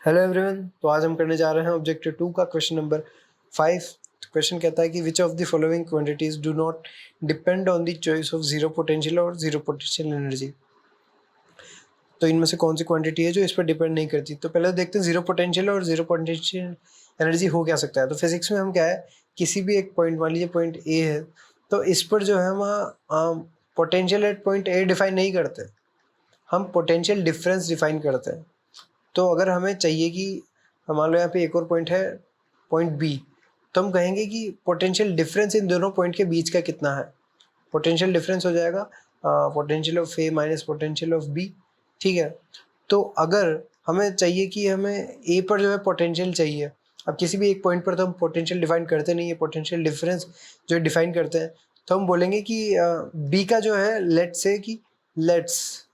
Hello everyone. तो आज हम करने जा रहे हैं ऑब्जेक्टिव 2 का क्वेश्चन नंबर 5। क्वेश्चन कहता है कि which of the following quantities do not depend on the choice of zero potential और जीरो पोटेंशियल एनर्जी। तो इनमें से कौन सी क्वांटिटी है जो इस पर डिपेंड नहीं करती। तो पहले देखते हैं जीरो पोटेंशियल और जीरो पोटेंशियल एनर्जी हो क्या सकता है। तो फिजिक्स में हम क्या है, किसी भी एक पॉइंट, मान लीजिए पॉइंट ए है, तो इस पर जो है हम potential at point A define नहीं करते, हम पोटेंशियल डिफरेंस डिफाइन करते हैं। तो अगर हमें चाहिए कि मान लो यहाँ पे एक और पॉइंट है पॉइंट बी, तो हम कहेंगे कि पोटेंशियल डिफरेंस इन दोनों पॉइंट के बीच का कितना है। पोटेंशियल डिफरेंस हो जाएगा potential of A minus potential of B. ठीक है। तो अगर हमें चाहिए कि हमें ए पर जो है पोटेंशियल चाहिए, अब किसी भी एक पॉइंट पर तो हम पोटेंशियल डिफाइन करते नहीं है, पोटेंशियल डिफरेंस जो डिफाइन करते हैं। तो हम बोलेंगे कि बी का जो है लेट्स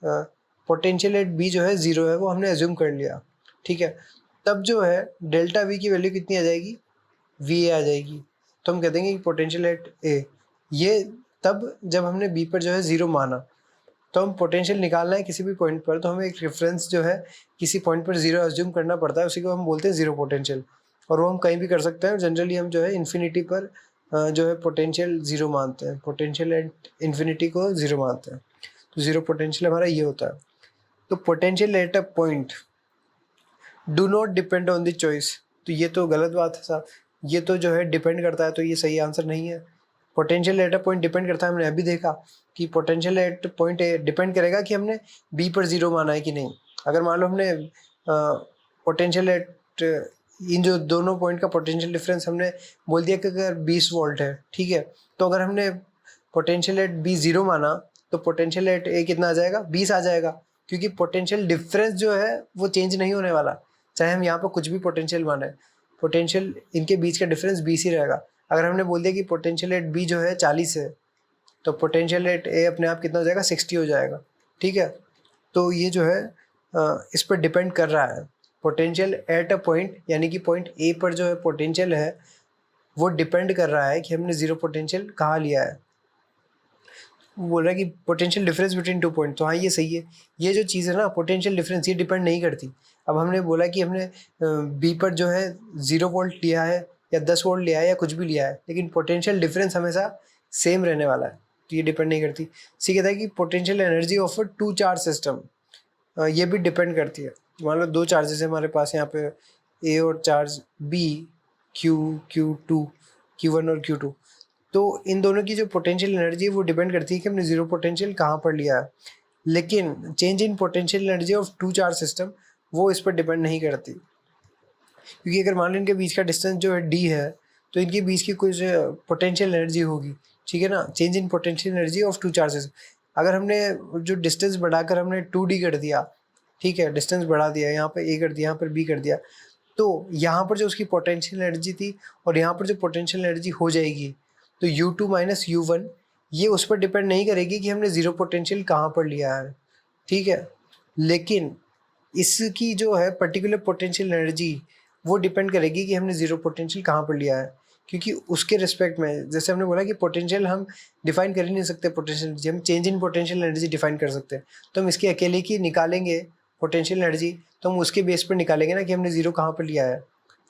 पोटेंशियल एट बी जो है ज़ीरो है, वो हमने एज्यूम कर लिया। ठीक है। तब जो है डेल्टा वी की वैल्यू कितनी आ जाएगी, वी ए आ जाएगी। तो हम कह देंगे कि पोटेंशियल एट ए, ये तब जब हमने बी पर जो है ज़ीरो माना। तो हम पोटेंशियल निकालना है किसी भी पॉइंट पर, तो हमें एक रेफरेंस जो है किसी पॉइंट पर ज़ीरो एज्यूम करना पड़ता है, उसी को हम बोलते हैं ज़ीरो पोटेंशियल। और वो हम कहीं भी कर सकते हैं। जनरली हम जो है इन्फिनिटी पर जो है पोटेंशियल ज़ीरो मानते हैं, पोटेंशियल एट इन्फिनिटी को ज़ीरो मानते हैं। तो ज़ीरो पोटेंशियल हमारा ये होता है। तो potential at a point do not depend on the choice, तो ये तो गलत बात है साहब, ये तो जो है डिपेंड करता है, तो ये सही आंसर नहीं है। Potential at a point depend करता है, हमने अभी देखा कि पोटेंशियल एट पॉइंट डिपेंड करेगा कि हमने बी पर ज़ीरो माना है कि नहीं। अगर मान लो हमने पोटेंशियल एट इन जो दोनों पॉइंट का पोटेंशियल डिफरेंस हमने बोल दिया कि अगर 20 वोल्ट है, ठीक है, तो अगर हमने पोटेंशियल एट बी ज़ीरो माना तो पोटेंशियल एट ए कितना आ जाएगा, 20 आ जाएगा। क्योंकि पोटेंशियल डिफरेंस जो है वो चेंज नहीं होने वाला, चाहे हम यहाँ पर कुछ भी पोटेंशियल माने, पोटेंशियल इनके बीच का डिफरेंस 20 ही रहेगा। अगर हमने बोल दिया कि पोटेंशियल एट बी जो है 40 है, तो पोटेंशियल एट ए अपने आप कितना हो जाएगा, 60 हो जाएगा। ठीक है। तो ये जो है इस पर डिपेंड कर रहा है। पोटेंशियल एट अ पॉइंट यानी कि पॉइंट ए पर जो है पोटेंशियल है वो डिपेंड कर रहा है कि हमने ज़ीरो पोटेंशियल कहाँ लिया है। बोल रहा है कि potential difference between two point, तो हाँ ये सही है। ये जो चीज़ है ना पोटेंशियल डिफरेंस, ये डिपेंड नहीं करती। अब हमने बोला कि हमने बी पर जो है 0 वोल्ट लिया है या 10 वोल्ट लिया है या कुछ भी लिया है, लेकिन पोटेंशियल डिफरेंस हमेशा सेम रहने वाला है, तो ये डिपेंड नहीं करती। सी कहता है कि potential energy of two charge system, ये भी डिपेंड करती है। मान लो दो चार्जेस है हमारे पास यहाँ पे, ए और चार्ज बी, Q2, Q1 और Q2। तो इन दोनों की जो पोटेंशियल एनर्जी है वो डिपेंड करती है कि हमने ज़ीरो पोटेंशियल कहाँ पर लिया है। लेकिन change in potential energy of two charge system वो इस पर डिपेंड नहीं करती, क्योंकि अगर मान लो इनके बीच का डिस्टेंस जो है डी है, तो इनके बीच की कुछ पोटेंशियल एनर्जी होगी। ठीक है ना, change in potential energy of two charges. अगर हमने जो डिस्टेंस बढ़ाकर हमने 2D कर दिया, ठीक है, डिस्टेंस बढ़ा दिया, यहाँ पर ए कर दिया, यहाँ पर बी कर दिया, तो यहाँ पर जो उसकी पोटेंशियल एनर्जी थी और यहाँ पर जो पोटेंशियल एनर्जी हो जाएगी, तो U2 माइनस U1 ये उस पर डिपेंड नहीं करेगी कि हमने ज़ीरो पोटेंशियल कहाँ पर लिया है। ठीक है। लेकिन इसकी जो है पर्टिकुलर पोटेंशियल एनर्जी वो डिपेंड करेगी कि हमने ज़ीरो पोटेंशियल कहाँ पर लिया है, क्योंकि उसके रिस्पेक्ट में, जैसे हमने बोला कि पोटेंशियल हम डिफाइन कर ही नहीं सकते, पोटेंशियल एनर्जी हम change in potential energy define कर सकते हैं। तो हम इसके अकेले की निकालेंगे पोटेंशियल एनर्जी, तो हम उसके बेस पर निकालेंगे ना कि हमने ज़ीरो कहाँ पर लिया है।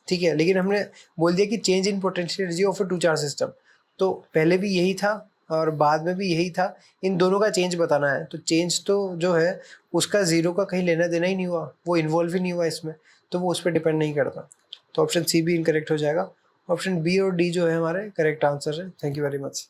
ठीक है। लेकिन हमने बोल दिया कि change in potential energy of two charge system, तो पहले भी यही था और बाद में भी यही था, इन दोनों का चेंज बताना है। तो चेंज तो जो है उसका ज़ीरो का कहीं लेना देना ही नहीं हुआ, वो इन्वॉल्व ही नहीं हुआ इसमें, तो वो उस पर डिपेंड नहीं करता। तो ऑप्शन सी भी इनकरेक्ट हो जाएगा। ऑप्शन बी और डी जो है हमारे करेक्ट आंसर है। Thank you very much.